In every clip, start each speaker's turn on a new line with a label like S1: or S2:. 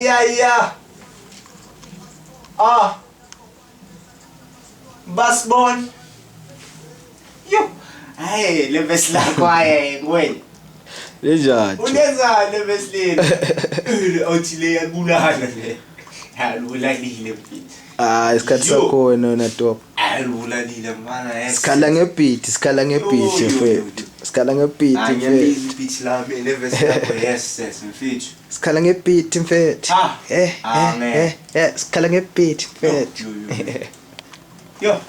S1: Yeah. Bobse7en. Yo. Hey, lebes lakho wena.
S2: Lejati.
S1: Unenzani lebes leli? Awuthile yakubulala le. Halulalile mfethu.
S2: Isikhathi sakho wena top.
S1: Halulalile mana.
S2: Sikhala ngebeat mfethu. Sikhala ngebeat mfethu.
S1: Ngiyalizi beat lami lebes lakho yes mfethu.
S2: Sikhala ngebeat mfethu. Sikhala ngebeat mfethu.
S1: Yo,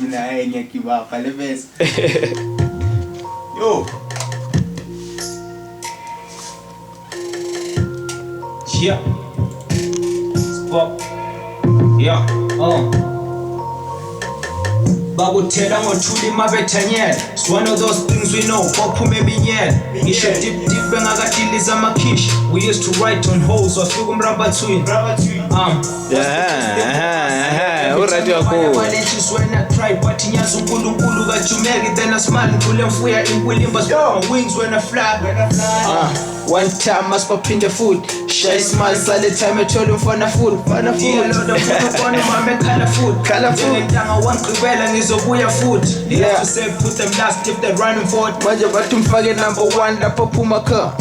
S1: mina ngiyakibapha lebes. Yo.
S3: Yeah. Spot. Yeah. Bakuthela ngothuli mabethanyela. It's one of those things we know. Bophume eminyela. Ngisho deep engakadiliza amakhishi. We used to write on holes wafika umrabathwini.
S2: Alright yakho.
S3: When I try but nyaza uNkulunkulu kajumeki then I smile ngule mfuya inkwilimba spread my wings when I fly. One time I spot in the food. Shy smile sale time I told him fana food. Yeah, Lord of fun mama colorful. Ngidanga wangqibela ngizobuya futhi. Yeah, to say put them last if they're running forward. Manje bathi mfake number 1 lapho phuma kha.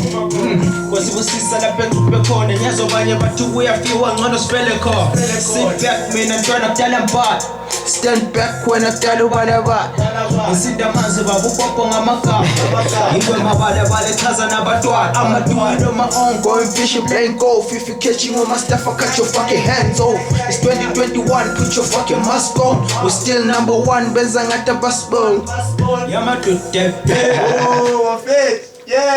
S3: Cause ibusisa lapha bekhona nyazo banye bathi uyafiwa ngcono spele kho. Sit back mina ntwana kudala mbala. Stand back when I tell you whatever. Ngisida manzi babupopo ngamagama. Yiwe mabala chaza nabatwana. I'ma do it on my own, going fishing, playing golf. If you catching on my stuff, I cut your fucking hands off. It's 2021, put your fucking mask on. We're still number 1, benza ngata Bobse7en. Yama to death.
S1: Oh, fit. Yeah.